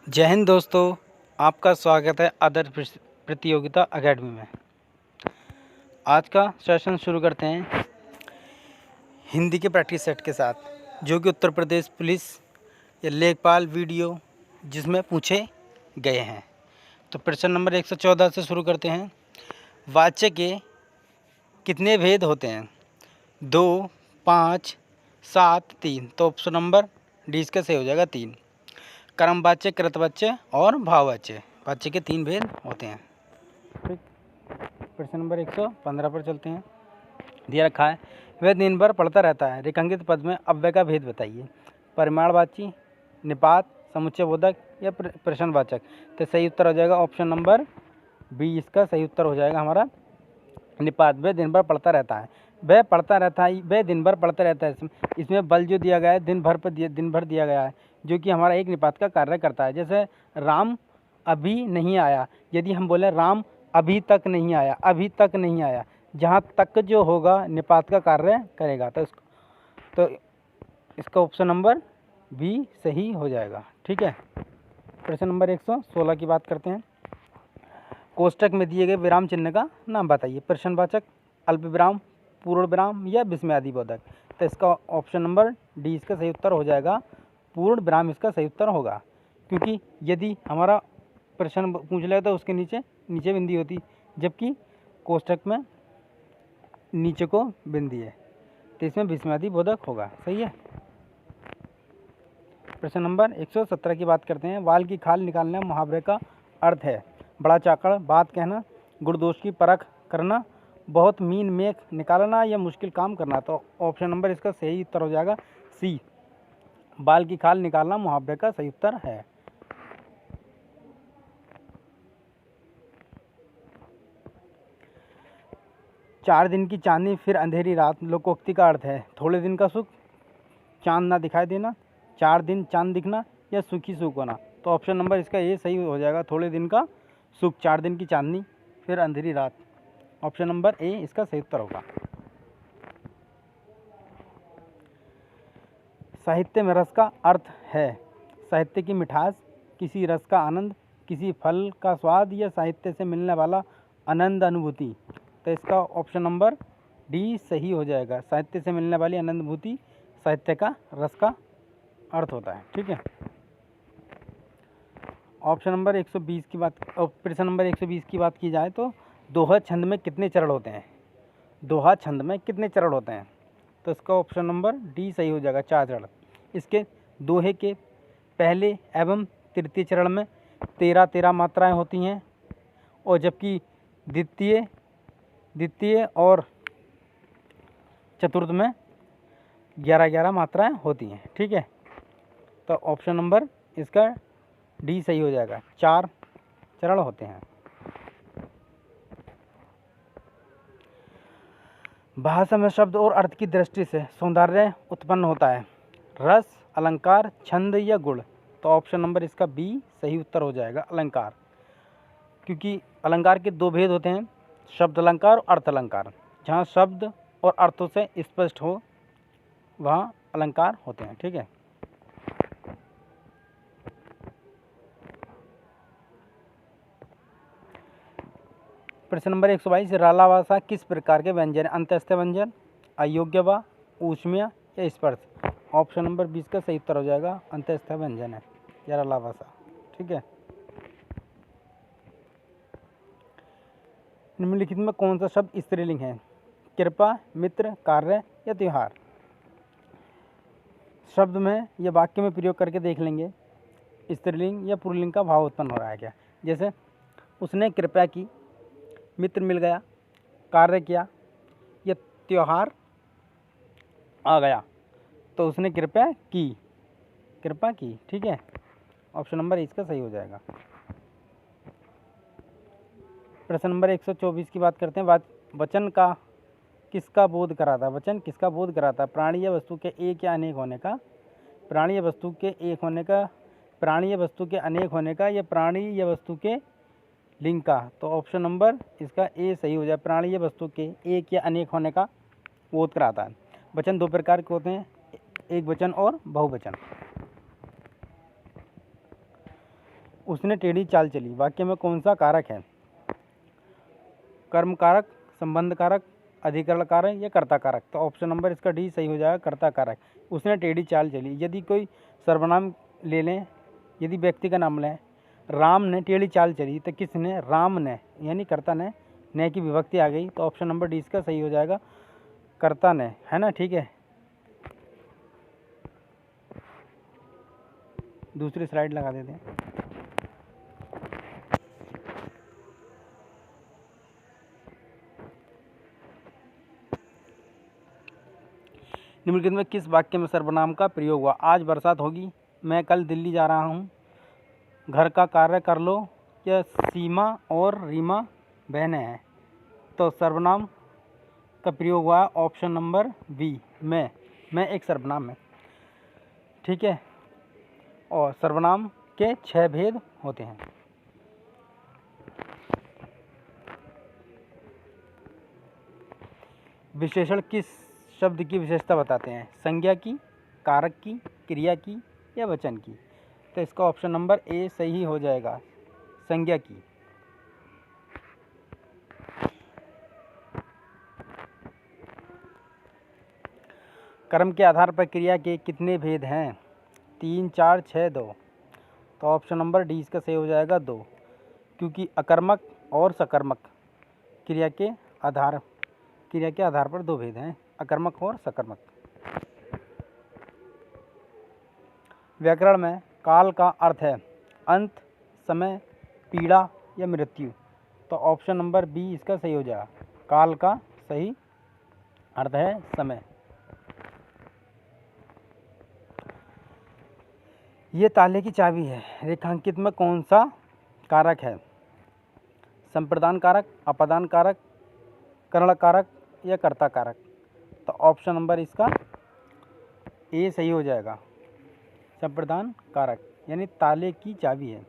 जय हिंद दोस्तों, आपका स्वागत है आदर्श प्रतियोगिता एकेडमी में। आज का सेशन शुरू करते हैं हिंदी के प्रैक्टिस सेट के साथ, जो कि उत्तर प्रदेश पुलिस या लेखपाल वीडियो जिसमें पूछे गए हैं। तो प्रश्न नंबर 114 से शुरू करते हैं। वाच्य के कितने भेद होते हैं? 2, 5, 7, 3। तो ऑप्शन नंबर डी इसका सही हो जाएगा 3। कर्मवाच्य, कृतवाच्य और भाववाच्य, वाच्य के 3 भेद होते हैं। ठीक, प्रश्न नंबर 115 पर चलते हैं। दिया रखा है, वह दिन भर पढ़ता रहता है। रेखांकित पद में अव्यय का भेद बताइए। परिमाणवाची, निपात, समुच्चयबोधक या प्रश्नवाचक। तो सही उत्तर हो जाएगा ऑप्शन नंबर बी, इसका सही उत्तर हो जाएगा हमारा निपात। वह दिन भर पढ़ता रहता है, वह पढ़ता रहता है, वह दिन भर पढ़ता रहता है। इसमें बल जो दिया गया है दिन भर दिया गया है, जो कि हमारा एक निपात का कार्य करता है। जैसे राम अभी नहीं आया, यदि हम बोले राम अभी तक नहीं आया, अभी तक नहीं आया, जहाँ तक जो होगा निपात का कार्य करेगा। तो इसका ऑप्शन नंबर बी सही हो जाएगा। ठीक है, प्रश्न नंबर 116 की बात करते हैं। कोष्टक में दिए गए विराम चिन्ह का नाम बताइए। प्रश्नवाचक, अल्प विराम, पूर्ण विराम या विस्मयादि बोधक। तो इसका ऑप्शन नंबर डी इसका सही उत्तर हो जाएगा। पूर्ण विराम इसका सही उत्तर होगा, क्योंकि यदि हमारा प्रश्न पूछ ले तो उसके नीचे बिंदी होती, जबकि कोष्टक में नीचे को बिंदी है, तो इसमें विस्मयादि बोधक होगा। सही है। प्रश्न नंबर 117 की बात करते हैं। वाल की खाल निकालना मुहावरे का अर्थ है। बड़ा चाकड़, बात कहना, गुण-दोष की परख करना, बहुत मीन मेख निकालना या मुश्किल काम करना। तो ऑप्शन नंबर इसका सही उत्तर हो जाएगा सी, बाल की खाल निकालना मुहावरे का सही उत्तर है। चार दिन की चांदनी फिर अंधेरी रात लोकोक्ति का अर्थ है। थोड़े दिन का सुख, चांद ना दिखाई देना, 4 दिन चांद दिखना या सुखी सुख होना। तो ऑप्शन नंबर इसका ये सही हो जाएगा। थोड़े दिन का सुख, 4 दिन की चांदनी फिर अंधेरी रात। ऑप्शन नंबर ए इसका सही उत्तर होगा। साहित्य में रस का अर्थ है साहित्य की मिठास, किसी रस का आनंद, किसी फल का स्वाद या साहित्य से मिलने वाला आनंद अनुभूति। तो इसका ऑप्शन नंबर डी सही हो जाएगा। साहित्य से मिलने वाली आनंद अनुभूति साहित्य का रस का अर्थ होता है। ठीक है, ऑप्शन नंबर 120 की बात, प्रश्न नंबर 120 की बात की जाए तो दोहा छंद में कितने चरण होते हैं? दोहा छंद में कितने चरण होते हैं? तो इसका ऑप्शन नंबर डी सही हो जाएगा, 4 चरण। इसके दोहे के पहले एवं तृतीय चरण में 13 मात्राएं होती हैं, और जबकि द्वितीय और चतुर्थ में 11 मात्राएं होती हैं। ठीक है, तो ऑप्शन नंबर इसका डी सही हो जाएगा, 4 चरण होते हैं। भाषा में शब्द और अर्थ की दृष्टि से सौंदर्य उत्पन्न होता है। रस, अलंकार, छंद या गुण। तो ऑप्शन नंबर इसका बी सही उत्तर हो जाएगा, अलंकार, क्योंकि अलंकार के 2 भेद होते हैं, शब्द अलंकार और अर्थ अलंकार। जहाँ शब्द और अर्थों से स्पष्ट हो वहाँ अलंकार होते हैं। ठीक है, प्रश्न नंबर 122। राला भाषा किस प्रकार के व्यंजन? अंत्यस्थ व्यंजन, अयोग्य व ऊष्मीय या स्पर्श। ऑप्शन नंबर 20 का सही उत्तर हो जाएगा, अंत्यस्थ व्यंजन है या राला भाषा। ठीक है, निम्नलिखित में कौन सा शब्द स्त्रीलिंग है? कृपा, मित्र, कार्य या त्योहार। शब्द में या वाक्य में प्रयोग करके देख लेंगे स्त्रीलिंग या पुल्लिंग का भाव उत्पन्न हो रहा है क्या। जैसे उसने कृपया की, मित्र मिल गया, कार्य किया या त्योहार आ गया। तो उसने कृपया की। ठीक है, ऑप्शन नंबर इसका सही हो जाएगा। प्रश्न नंबर 124 की बात करते हैं। वचन किसका बोध कराता है? वचन किसका बोध कराता है? प्राणी या वस्तु के एक या अनेक होने का, प्राणी या वस्तु के एक होने का, प्राणी या वस्तु के अनेक होने का या प्राणी या वस्तु के लिंग का। तो ऑप्शन नंबर इसका ए सही हो जाए, प्राणी या वस्तु के एक या अनेक होने का बोध कराता है। वचन 2 प्रकार के होते हैं, एक वचन और बहुवचन। उसने टेढ़ी चाल चली वाक्य में कौन सा कारक है? कर्म कारक, संबंध कारक, अधिकरण कारक या कर्ता कारक? तो ऑप्शन नंबर इसका डी सही हो जाएगा, कर्ता कारक। उसने टेढ़ी चाल चली। यदि कोई सर्वनाम ले लें, यदि व्यक्ति का नाम लें, राम ने टेढ़ी चाल चली, तो किसने? राम ने, यानी कर्ता ने की विभक्ति आ गई, तो ऑप्शन नंबर डी इसका सही हो जाएगा, कर्ता ने, है ना। ठीक है, दूसरी स्लाइड लगा देते हैं। निम्नलिखित में किस वाक्य में सर्वनाम का प्रयोग हुआ? आज बरसात होगी, मैं कल दिल्ली जा रहा हूँ, घर का कार्य कर लो, या सीमा और रीमा बहनें हैं। तो सर्वनाम का प्रयोग हुआ ऑप्शन नंबर बी, मैं एक सर्वनाम है। ठीक है, और सर्वनाम के 6 भेद होते हैं। विशेषण किस शब्द की विशेषता बताते हैं? संज्ञा की, कारक की, क्रिया की या वचन की? तो इसका ऑप्शन नंबर ए सही हो जाएगा, संज्ञा की। कर्म के आधार पर क्रिया के कितने भेद हैं? 3, 4, 6, 2। तो ऑप्शन नंबर डी इसका सही हो जाएगा 2, क्योंकि अकर्मक और सकर्मक क्रिया के आधार पर 2 भेद हैं, अकर्मक और सकर्मक। व्याकरण में काल का अर्थ है अंत, समय, पीड़ा या मृत्यु। तो ऑप्शन नंबर बी इसका सही हो जाएगा, काल का सही अर्थ है समय। ये ताले की चाबी है, रेखांकित में कौन सा कारक है? संप्रदान कारक, अपादान कारक, करण कारक या कर्ता कारक? तो ऑप्शन नंबर इसका ए सही हो जाएगा, संप्रदान कारक, यानी ताले की चाबी है।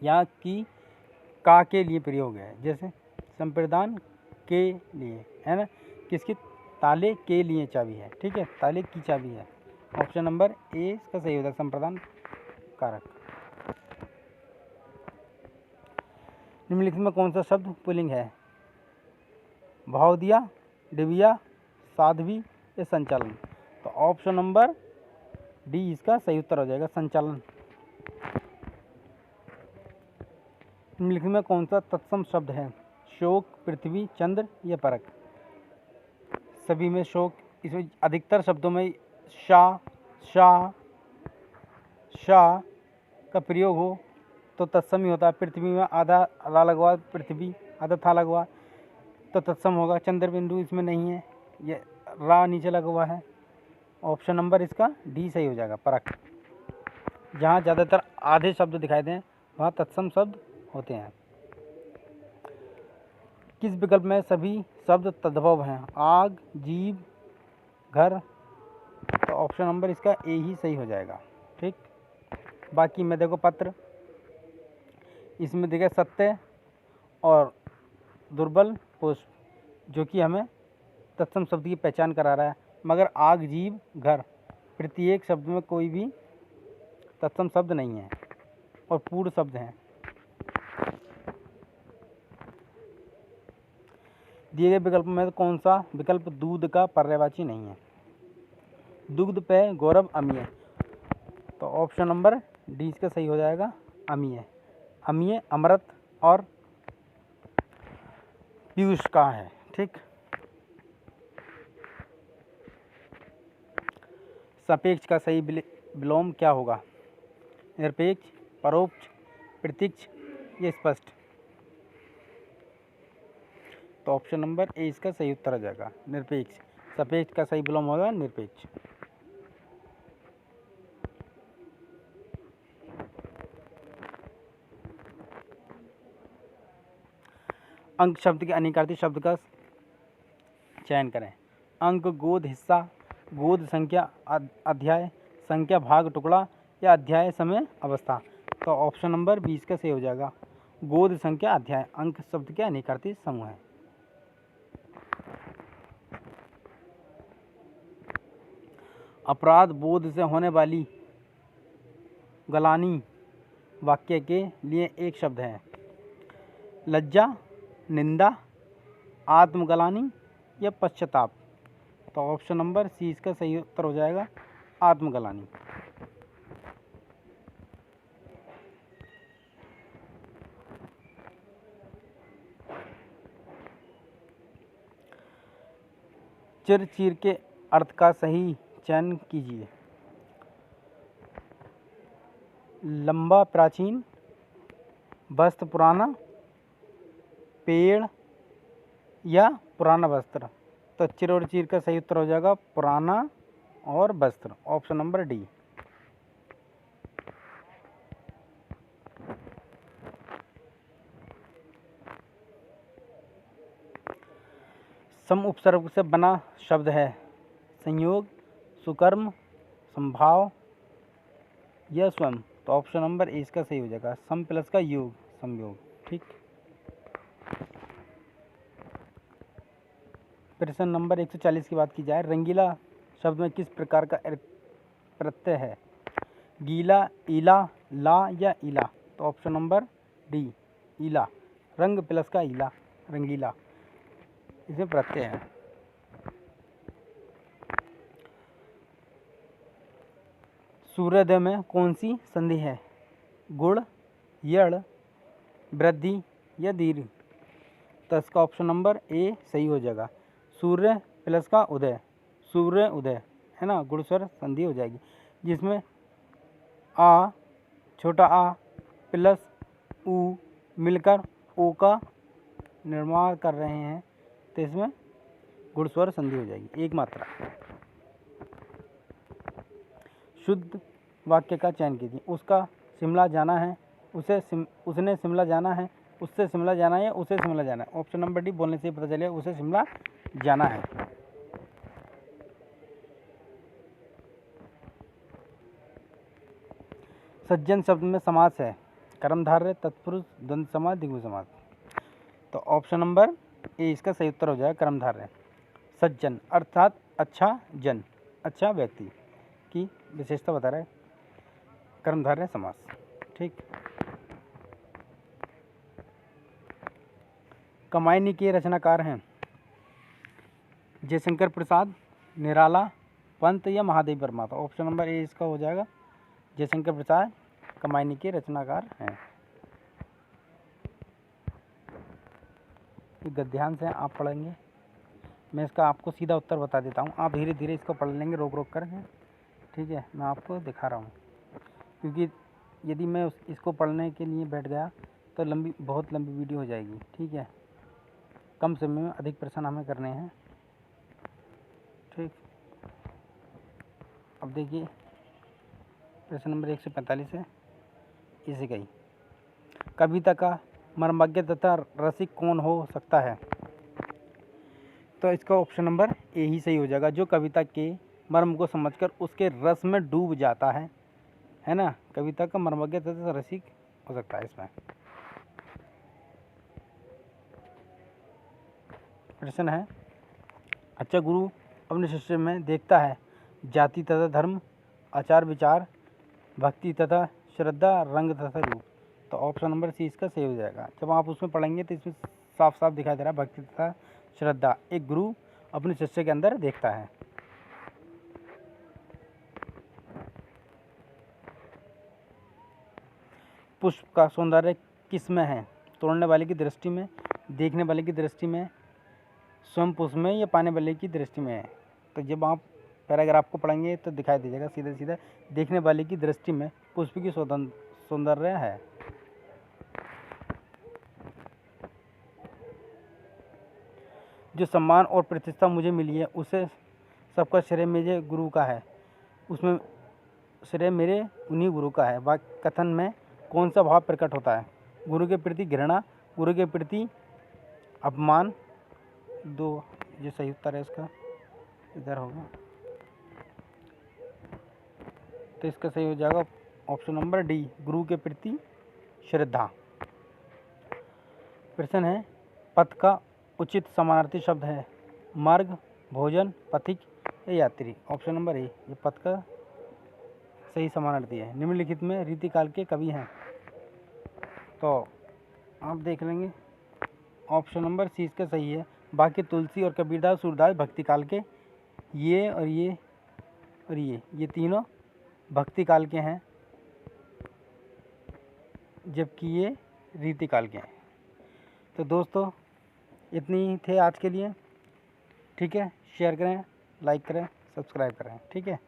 यहाँ की का के लिए प्रयोग है, जैसे संप्रदान के लिए, है ना, किसकी? ताले के लिए चाबी है। ठीक है, ताले की चाबी है। ऑप्शन नंबर ए इसका सही होता है, संप्रदान कारक। निम्नलिखित में कौन सा शब्द पुल्लिंग है? भावदिया, डिबिया, साध्वी या संचालन? तो ऑप्शन नंबर डी इसका सही उत्तर हो जाएगा, संचालन। निम्नलिखित में कौन सा तत्सम शब्द है? शोक, पृथ्वी, चंद्र या परक? सभी में शोक, इसमें अधिकतर शब्दों में शाह का प्रयोग हो तो तत्सम ही होता है। पृथ्वी में आधा रा लगवा, पृथ्वी आधा था लगवा तो तत्सम होगा। चंद्र बिंदु इसमें नहीं है, ये रा नीचे लगा हुआ है। ऑप्शन नंबर इसका डी सही हो जाएगा, परक। जहाँ ज़्यादातर आधे शब्द दिखाई दें वहाँ तत्सम शब्द होते हैं। किस विकल्प में सभी शब्द तद्भव हैं? आग, जीव, घर? तो ऑप्शन नंबर इसका ए ही सही हो जाएगा। ठीक, बाकी में देखो पत्र, इसमें देखिए सत्य और दुर्बल पुष्प, जो कि हमें तत्सम शब्द की पहचान करा रहा है। मगर आग, जीव, घर प्रत्येक शब्द में कोई भी तत्सम शब्द नहीं है और पूर्ण शब्द हैं। दिए गए विकल्प में कौन सा विकल्प दूध का पर्यायवाची नहीं है? दुग्ध, पेय, गौरव, अमीय? तो ऑप्शन नंबर डी इसका सही हो जाएगा, अमीय। अमीय अमृत और पीयूष का है। ठीक, सापेक्ष का सही विलोम क्या होगा? निरपेक्ष, परोक्ष, प्रत्यक्ष या स्पष्ट? तो ऑप्शन नंबर ए इसका सही उत्तर आ जाएगा, निरपेक्ष। सापेक्ष का सही विलोम होगा निरपेक्ष। अंक शब्द के अनिकार्थी शब्द का चयन करें। अंक, गोद, हिस्सा, गोद संख्या, अध्याय, संख्या, भाग, टुकड़ा या अध्याय, समय, अवस्था? तो ऑप्शन नंबर 20 का सही हो जाएगा, गोद, संख्या, अध्याय। अंक शब्द के अनिकार्थी समूह है। अपराध बोध से होने वाली गलानी वाक्य के लिए एक शब्द है। लज्जा, निंदा, आत्मग्लानि या पश्चाताप। तो ऑप्शन नंबर सी इसका सही उत्तर हो जाएगा, आत्मग्लानि। चिर चीर के अर्थ का सही चयन कीजिए। लंबा प्राचीन, वस्त्र पुराना, पेड़ या पुराना वस्त्र। तो चिर और चीर का सही उत्तर हो जाएगा पुराना और वस्त्र, ऑप्शन नंबर डी। सम उपसर्ग से बना शब्द है। संयोग, सुकर्म, संभाव या स्वयं। तो ऑप्शन नंबर ए इसका सही हो जाएगा, सम प्लस का योग, संयोग। ठीक। प्रश्न नंबर 140 की बात की जाए। रंगीला शब्द में किस प्रकार का प्रत्यय है? गीला, ईला, ला या ईला। तो ऑप्शन नंबर डी, ईला। रंग प्लस का ईला, रंगीला, इसमें प्रत्यय है। सूर्योदय में कौन सी संधि है? गुण, यड़, वृद्धि या दीर्घ। तो इसका ऑप्शन नंबर ए सही हो जाएगा, सूर्य प्लस का उदय, सूर्य उदय है ना, गुण स्वर संधि हो जाएगी, जिसमें आ, छोटा आ प्लस ऊ मिलकर ओ का निर्माण कर रहे हैं, तो इसमें गुण स्वर संधि हो जाएगी, एक मात्रा। शुद्ध वाक्य का चयन कीजिए। उसका शिमला जाना है, उसने शिमला जाना है, उससे शिमला जाना है या उसे शिमला जाना है। ऑप्शन नंबर डी, बोलने से ही पता चलेगा उसे शिमला जाना है। सज्जन शब्द में समास है। कर्मधारय, तत्पुरुष, द्वंद्व समास, द्विगु समास। तो ऑप्शन नंबर ए इसका सही उत्तर हो जाएगा, कर्मधारय। सज्जन अर्थात अच्छा जन, अच्छा व्यक्ति की विशेषता बता रहा है, कर्मधारय समास। ठीक। कमायनी के रचनाकार हैं जयशंकर प्रसाद, निराला, पंत या महादेव वर्मा। तो ऑप्शन नंबर ए इसका हो जाएगा, जयशंकर प्रसाद कमायनी के रचनाकार हैं। गद्यांश से आप पढ़ेंगे, मैं इसका आपको सीधा उत्तर बता देता हूँ, आप धीरे धीरे इसको पढ़ लेंगे रोक रोक कर। ठीक है, मैं आपको दिखा रहा हूँ, क्योंकि यदि मैं इसको पढ़ने के लिए बैठ गया तो बहुत लंबी वीडियो हो जाएगी। ठीक है, कम समय में अधिक प्रश्न हमें करने हैं। ठीक। अब देखिए प्रश्न नंबर 145 है, इसे कही कविता का मर्मज्ञ तथा रसिक कौन हो सकता है? तो इसका ऑप्शन नंबर ए ही सही हो जाएगा, जो कविता के मर्म को समझकर उसके रस में डूब जाता है ना, कविता का मर्मज्ञ तथा रसिक हो सकता है इसमें। प्रश्न है, अच्छा गुरु अपने शिष्य में देखता है जाति तथा धर्म, आचार विचार, भक्ति तथा श्रद्धा, रंग तथा रूप। तो ऑप्शन नंबर सी इसका सही हो जाएगा। जब आप उसमें पढ़ेंगे तो इसमें साफ साफ दिखाई दे रहा है, भक्ति तथा श्रद्धा एक गुरु अपने शिष्य के अंदर देखता है। पुष्प का सौंदर्य किस में है? तोड़ने वाले की दृष्टि में, देखने वाले की दृष्टि में, स्वयं पुष्प में या पाने वाले की दृष्टि में है। तो जब आप पैराग्राफ को पढ़ेंगे तो दिखाई दीजिएगा सीधे सीधे, देखने वाले की दृष्टि में पुष्प की सौंदर्य है। जो सम्मान और प्रतिष्ठा मुझे मिली है उसे सबका श्रेय मेरे गुरु का है, उसमें श्रेय मेरे उन्हीं गुरु का है। वाक्य कथन में कौन सा भाव प्रकट होता है? गुरु के प्रति घृणा, गुरु के प्रति अपमान। दो जो सही उत्तर है इसका इधर होगा, तो इसका सही हो जाएगा ऑप्शन नंबर डी, गुरु के प्रति श्रद्धा। प्रश्न है, पथ का उचित समानार्थी शब्द है मार्ग, भोजन, पथिक या यात्री। ऑप्शन नंबर ए, ये पथ का सही समानार्थी है। निम्नलिखित में रीतिकाल के कवि हैं? तो आप देख लेंगे ऑप्शन नंबर सी इसका सही है। बाकी तुलसी और कबीरदास सूरदास भक्ति काल के, ये और ये और ये तीनों भक्ति काल के हैं, जबकि ये रीति काल के हैं। तो दोस्तों इतनी ही थे आज के लिए। ठीक है, शेयर करें, लाइक करें, सब्सक्राइब करें। ठीक है।